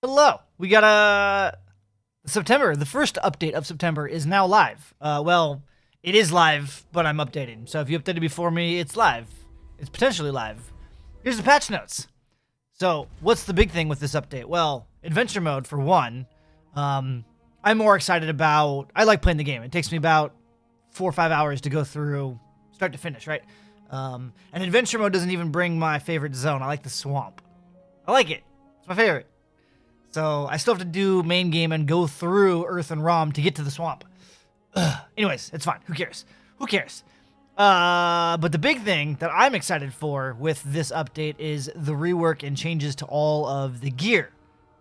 Hello. We got September. The first update of September is now live. Well, it is live, but I'm updating. So if you updated before me, it's live. It's potentially live. Here's the patch notes. So what's the big thing with this update? Well, adventure mode for one. I'm more excited about. I like playing the game. It takes me about 4 or 5 hours to go through, start to finish, right? And adventure mode doesn't even bring my favorite zone. I like the swamp. I like it. It's my favorite. So I still have to do main game and go through Earth and ROM to get to the swamp. Anyways, it's fine. Who cares? Who cares? But the big thing that I'm excited for with this update is the rework and changes to all of the gear.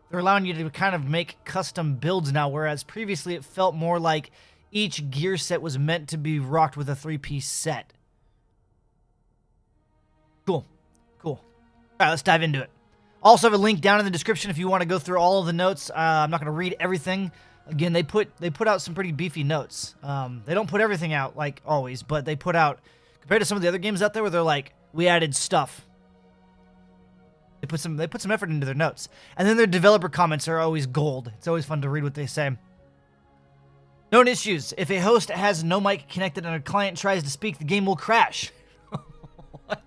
They're allowing you to kind of make custom builds now, whereas previously it felt more like each gear set was meant to be rocked with a 3-piece set. Cool. Cool. All right, let's dive into it. Also have a link down in the description if you want to go through all of the notes. I'm not going to read everything. Again, they put out some pretty beefy notes. They don't put everything out like always, but they put out, compared to some of the other games out there where they're like, we added stuff. They put some effort into their notes. And then their developer comments are always gold. It's always fun to read what they say. Known issues. If a host has no mic connected and a client tries to speak, the game will crash. What?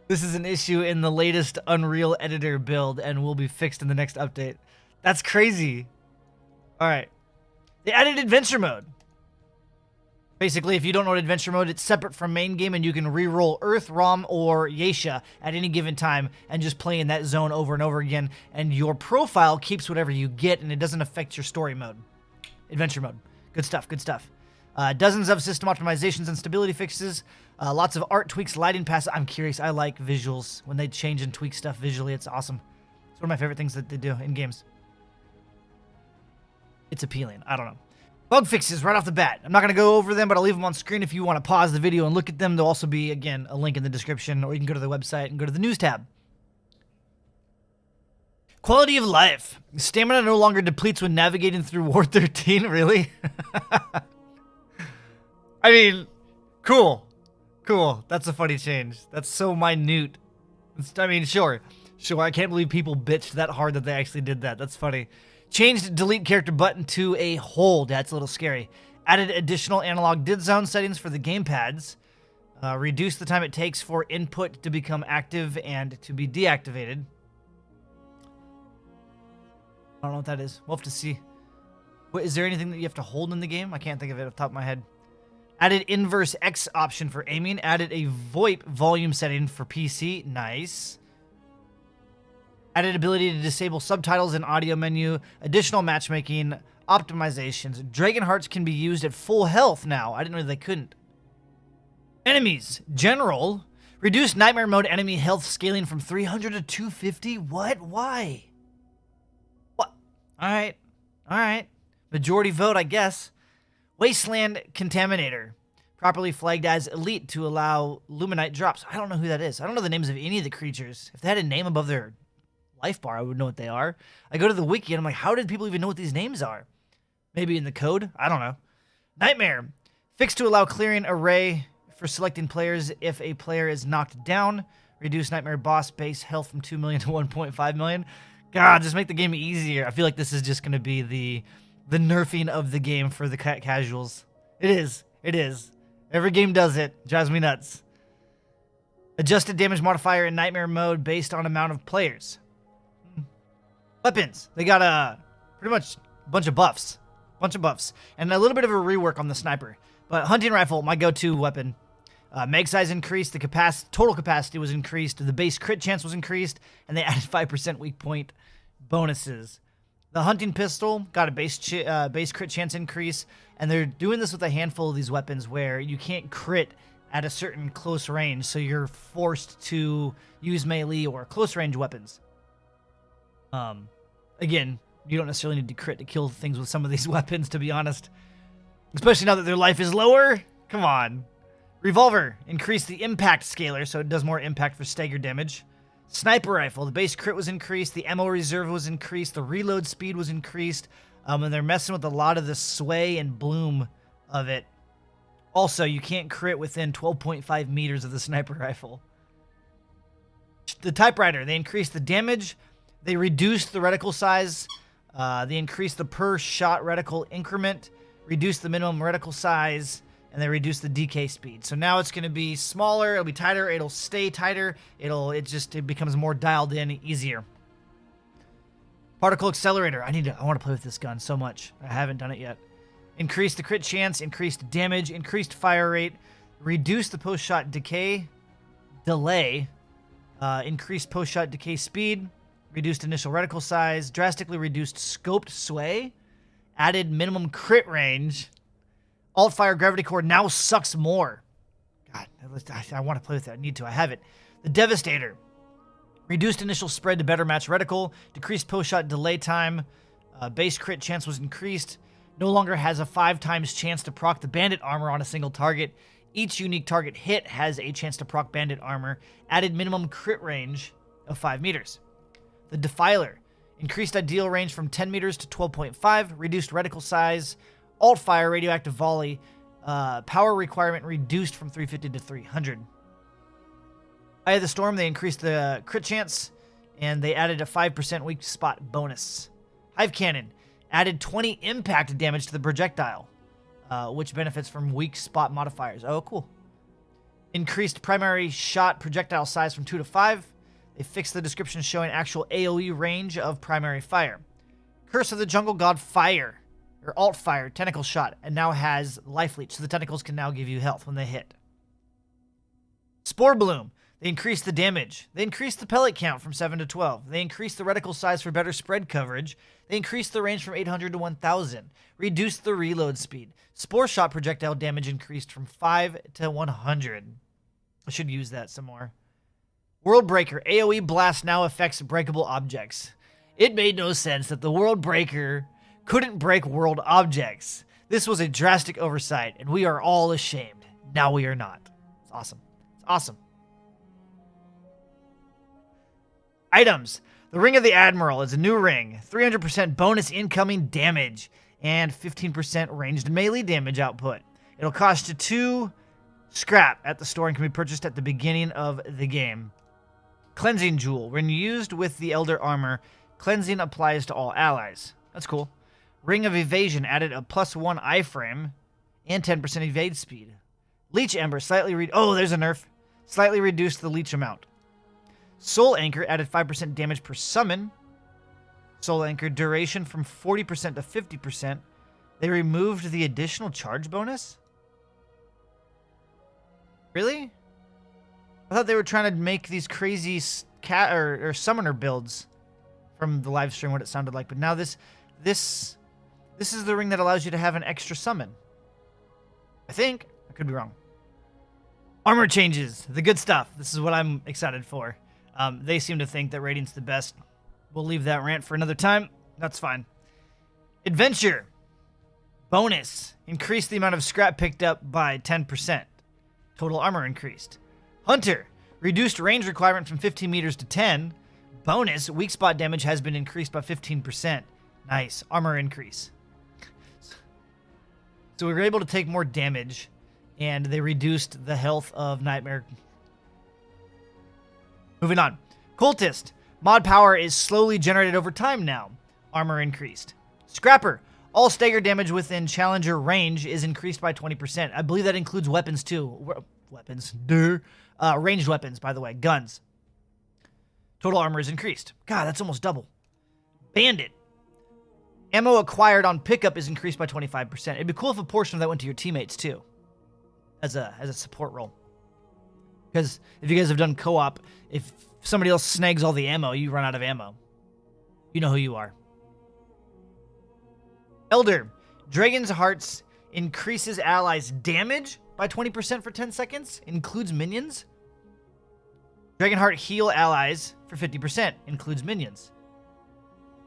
This is an issue in the latest Unreal Editor build and will be fixed in the next update. That's crazy. Alright. They added adventure mode. Basically, if you don't know what adventure mode, it's separate from main game and you can re-roll Earth, ROM, or Yeisha at any given time and just play in that zone over and over again. And your profile keeps whatever you get and it doesn't affect your story mode. Adventure mode. Good stuff, good stuff. Dozens of system optimizations and stability fixes. Lots of art tweaks, lighting passes. I'm curious. I like visuals. When they change and tweak stuff visually, it's awesome. It's one of my favorite things that they do in games. It's appealing. I don't know. Bug fixes right off the bat. I'm not going to go over them, but I'll leave them on screen if you want to pause the video and look at them. There'll also be, again, a link in the description, or you can go to the website and go to the news tab. Quality of life. Stamina no longer depletes when navigating through War 13. Really? I mean, cool. Cool. That's a funny change. That's so minute. I mean, sure. Sure, I can't believe people bitched that hard that they actually did that. That's funny. Changed delete character button to a hold. That's a little scary. Added additional analog did zone settings for the gamepads. Reduced the time it takes for input to become active and to be deactivated. I don't know what that is. We'll have to see. What, is there anything that you have to hold in the game? I can't think of it off the top of my head. Added inverse X option for aiming. Added a VoIP volume setting for PC. Nice. Added ability to disable subtitles in audio menu. Additional matchmaking. Optimizations. Dragon Hearts can be used at full health now. I didn't know they couldn't. Enemies. General. Reduced Nightmare Mode enemy health scaling from 300 to 250. What? Why? What? Alright. Alright. Majority vote, I guess. Wasteland Contaminator. Properly flagged as elite to allow Luminite drops. I don't know who that is. I don't know the names of any of the creatures. If they had a name above their life bar, I would know what they are. I go to the wiki and I'm like, how did people even know what these names are? Maybe in the code? I don't know. Nightmare. Fixed to allow clearing array for selecting players if a player is knocked down. Reduce Nightmare boss base health from 2 million to 1.5 million. God, just make the game easier. I feel like this is just going to be the nerfing of the game for the casuals. It is. It is. Every game does it. Drives me nuts. Adjusted damage modifier in Nightmare mode based on amount of players. Weapons. They got pretty much a bunch of buffs. And a little bit of a rework on the sniper. But hunting rifle, my go-to weapon. Mag size increased. The total capacity was increased. The base crit chance was increased. And they added 5% weak point bonuses. The hunting pistol got a base crit chance increase, and they're doing this with a handful of these weapons where you can't crit at a certain close range, so you're forced to use melee or close range weapons. Again, you don't necessarily need to crit to kill things with some of these weapons, to be honest. Especially now that their life is lower. Come on. Revolver. Increase the impact scaler, so it does more impact for stagger damage. Sniper rifle, the base crit was increased, the ammo reserve was increased, the reload speed was increased, and they're messing with a lot of the sway and bloom of it. Also, you can't crit within 12.5 meters of the sniper rifle. The Typewriter, they increased the damage, They reduced the reticle size. They increased the per shot reticle increment, reduced the minimum reticle size, and they reduced the decay speed. So now it's going to be smaller, it'll be tighter, it'll stay tighter, it becomes more dialed in, easier. Particle Accelerator. I want to play with this gun so much. I haven't done it yet. Increased the crit chance, increased damage, increased fire rate, reduced the post-shot decay delay, increased post-shot decay speed, reduced initial reticle size, drastically reduced scoped sway, added minimum crit range. Alt-fire gravity core now sucks more. God, I want to play with it. I need to. I have it. The Devastator. Reduced initial spread to better match reticle. Decreased post-shot delay time. Base crit chance was increased. No longer has a 5 times chance to proc the bandit armor on a single target. Each unique target hit has a chance to proc bandit armor. Added minimum crit range of 5 meters. The Defiler. Increased ideal range from 10 meters to 12.5. Reduced reticle size. Alt-fire radioactive volley. Power requirement reduced from 350 to 300. Eye of the Storm, they increased the crit chance, and they added a 5% weak spot bonus. Hive Cannon added 20 impact damage to the projectile, which benefits from weak spot modifiers. Oh, cool. Increased primary shot projectile size from 2 to 5. They fixed the description showing actual AoE range of primary fire. Curse of the Jungle God Fire, or Alt Fire, tentacle shot, and now has life leech, so the tentacles can now give you health when they hit. Spore Bloom. They increased the damage. They increased the pellet count from 7 to 12. They increased the reticle size for better spread coverage. They increased the range from 800 to 1000. Reduced the reload speed. Spore shot projectile damage increased from 5 to 100. I should use that some more. World Breaker. AoE blast now affects breakable objects. It made no sense that the World Breaker couldn't break world objects. This was a drastic oversight, and we are all ashamed. Now we are not. It's awesome. It's awesome. Items. The Ring of the Admiral is a new ring. 300% bonus incoming damage and 15% ranged melee damage output. It'll cost you 2 scrap at the store and can be purchased at the beginning of the game. Cleansing Jewel. When used with the Elder Armor, cleansing applies to all allies. That's cool. Ring of Evasion added a +1 iframe and 10% evade speed. Leech Ember there's a nerf. Slightly reduced the leech amount. Soul Anchor added 5% damage per summon. Soul Anchor duration from 40% to 50%. They removed the additional charge bonus? Really? I thought they were trying to make these crazy or summoner builds from the live stream, what it sounded like. But now this is the ring that allows you to have an extra summon. I think. I could be wrong. Armor changes. The good stuff. This is what I'm excited for. They seem to think that rating's the best. We'll leave that rant for another time. That's fine. Adventure. Bonus. Increase the amount of scrap picked up by 10%. Total armor increased. Hunter. Reduced range requirement from 15 meters to 10. Bonus. Weak spot damage has been increased by 15%. Nice. Armor increase. So we were able to take more damage, and they reduced the health of Nightmare. Moving on. Cultist. Mod power is slowly generated over time now. Armor increased. Scrapper. All stagger damage within Challenger range is increased by 20%. I believe that includes weapons too. Weapons. Ranged weapons, by the way. Guns. Total armor is increased. God, that's almost double. Bandit. Ammo acquired on pickup is increased by 25%. It'd be cool if a portion of that went to your teammates too. As a support role. Because if you guys have done co-op, if somebody else snags all the ammo, you run out of ammo. You know who you are. Elder. Dragon's Hearts increases allies' damage by 20% for 10 seconds. Includes minions. Dragonheart heal allies for 50%. Includes minions.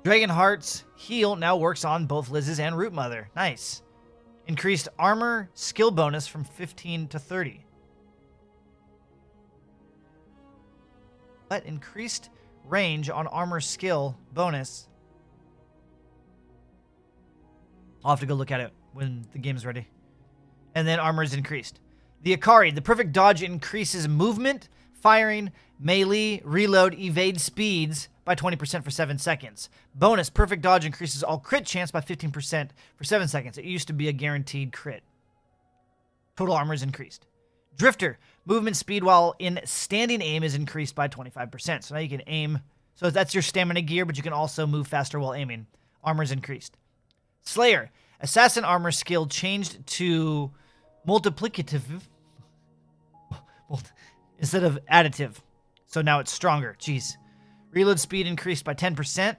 Dragonheart's heal now works on both Liz's and Root Mother. Nice. Increased armor skill bonus from 15 to 30. But increased range on armor skill bonus. I'll have to go look at it when the game's ready. And then armor is increased. The Akari, the perfect dodge increases movement, Firing, melee, reload, evade speeds by 20% for 7 seconds. Bonus, perfect dodge increases all crit chance by 15% for 7 seconds. It used to be a guaranteed crit. Total armor is increased. Drifter, movement speed while in standing aim is increased by 25%. So now you can aim. So that's your stamina gear, but you can also move faster while aiming. Armor is increased. Slayer, assassin armor skill changed to multiplicative instead of additive. So now it's stronger. Jeez. Reload speed increased by 10%.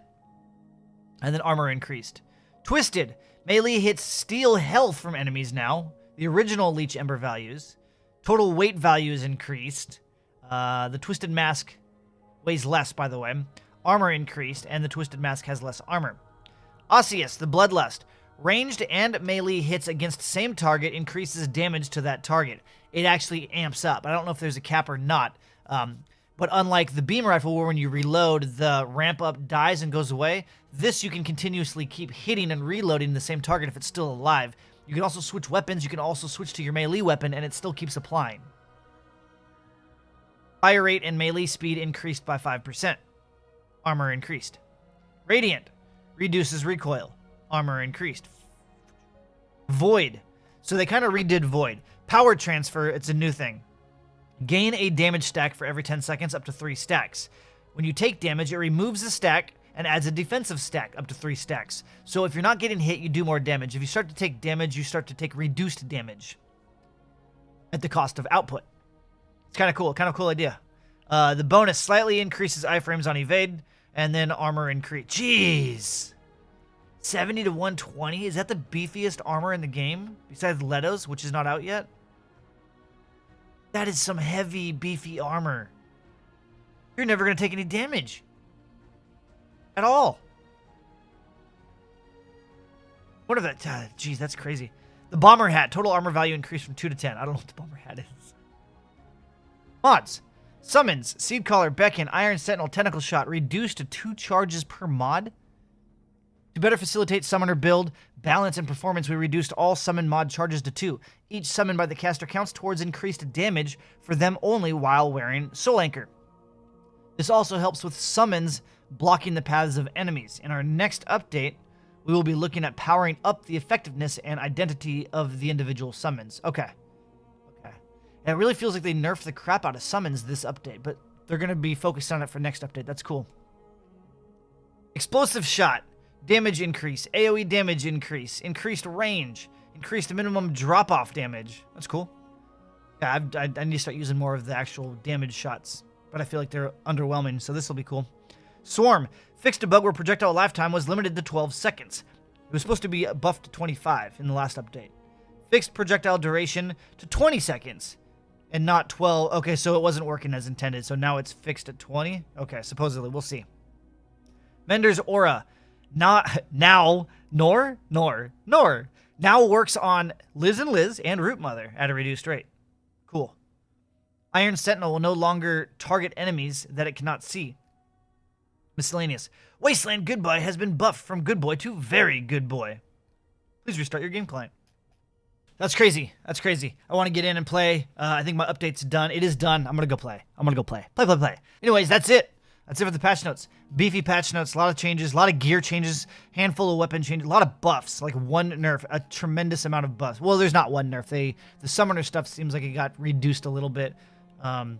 And then armor increased. Twisted, melee hits steal health from enemies now. The original Leech Ember values. Total weight value is increased. The Twisted Mask weighs less, by the way. Armor increased, and the Twisted Mask has less armor. Osseous, the Bloodlust. Ranged and melee hits against same target increases damage to that target. It actually amps up. I don't know if there's a cap or not. But unlike the beam rifle, where when you reload, the ramp up dies and goes away, this you can continuously keep hitting and reloading the same target if it's still alive. You can also switch weapons. You can also switch to your melee weapon, and it still keeps applying. Fire rate and melee speed increased by 5%. Armor increased. Radiant reduces recoil. Armor increased. Void. So they kind of redid Void. Power transfer, it's a new thing. Gain a damage stack for every 10 seconds up to 3 stacks. When you take damage, it removes a stack and adds a defensive stack up to 3 stacks. So if you're not getting hit, you do more damage. If you start to take damage, you start to take reduced damage at the cost of output. It's kind of cool idea. The bonus slightly increases iframes on evade, and then armor increase. Jeez! 70 to 120? Is that the beefiest armor in the game? Besides Leto's, which is not out yet? That is some heavy, beefy armor. You're never going to take any damage. At all. What are that? Jeez, that's crazy. The bomber hat. Total armor value increased from 2 to 10. I don't know what the bomber hat is. Mods. Summons. Seed Collar, Beckon, Iron Sentinel, Tentacle Shot. Reduced to 2 charges per mod. To better facilitate summoner build, balance, and performance, we reduced all summon mod charges to 2. Each summon by the caster counts towards increased damage for them only while wearing Soul Anchor. This also helps with summons blocking the paths of enemies. In our next update, we will be looking at powering up the effectiveness and identity of the individual summons. Okay. And it really feels like they nerfed the crap out of summons this update, but they're going to be focused on it for next update. That's cool. Explosive Shot. Damage increase. AoE damage increase. Increased range. Increased minimum drop-off damage. That's cool. Yeah, I need to start using more of the actual damage shots, but I feel like they're underwhelming, so this will be cool. Swarm. Fixed a bug where projectile lifetime was limited to 12 seconds. It was supposed to be buffed to 25 in the last update. Fixed projectile duration to 20 seconds and not 12. Okay, so it wasn't working as intended, so now it's fixed at 20? Okay, supposedly. We'll see. Mender's Aura. Now works on Liz and Liz and Root Mother at a reduced rate. Cool. Iron Sentinel will no longer target enemies that it cannot see. Miscellaneous. Wasteland Good Boy has been buffed from Good Boy to Very Good Boy. Please restart your game client. That's crazy. That's crazy. I want to get in and play. I think my update's done. It is done. I'm going to go play. Play. Anyways, that's it. That's it for the patch notes. Beefy patch notes, a lot of changes, a lot of gear changes, handful of weapon changes, a lot of buffs, like one nerf, a tremendous amount of buffs. Well, there's not one nerf. The summoner stuff seems like it got reduced a little bit. I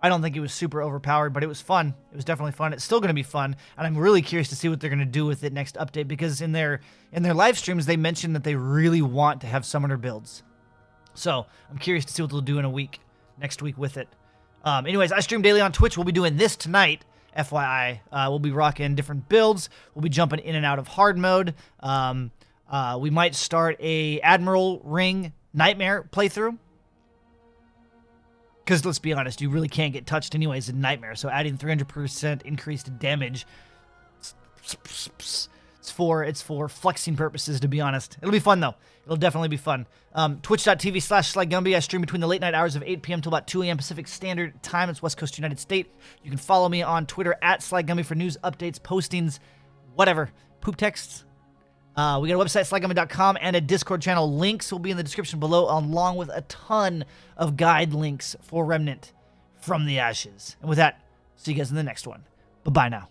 don't think it was super overpowered, but it was fun. It was definitely fun. It's still going to be fun, and I'm really curious to see what they're going to do with it next update, because in their live streams, they mentioned that they really want to have summoner builds. So I'm curious to see what they'll do next week with it. Anyways, I stream daily on Twitch. We'll be doing this tonight. FYI, we'll be rocking different builds. We'll be jumping in and out of hard mode. We might start a Admiral Ring Nightmare playthrough. Because let's be honest, you really can't get touched anyways in Nightmare. So adding 300% increased damage, it's for flexing purposes, to be honest. It'll be fun though. It'll definitely be fun. Twitch.tv/SlyGumbi. I stream between the late night hours of 8 p.m. till about 2 a.m. Pacific Standard Time. It's West Coast United States. You can follow me on Twitter @SlyGumbi for news, updates, postings, whatever. Poop texts. We got a website, SlyGumbi.com, and a Discord channel. Links will be in the description below, along with a ton of guide links for Remnant, from the ashes. And with that, see you guys in the next one. Bye-bye now.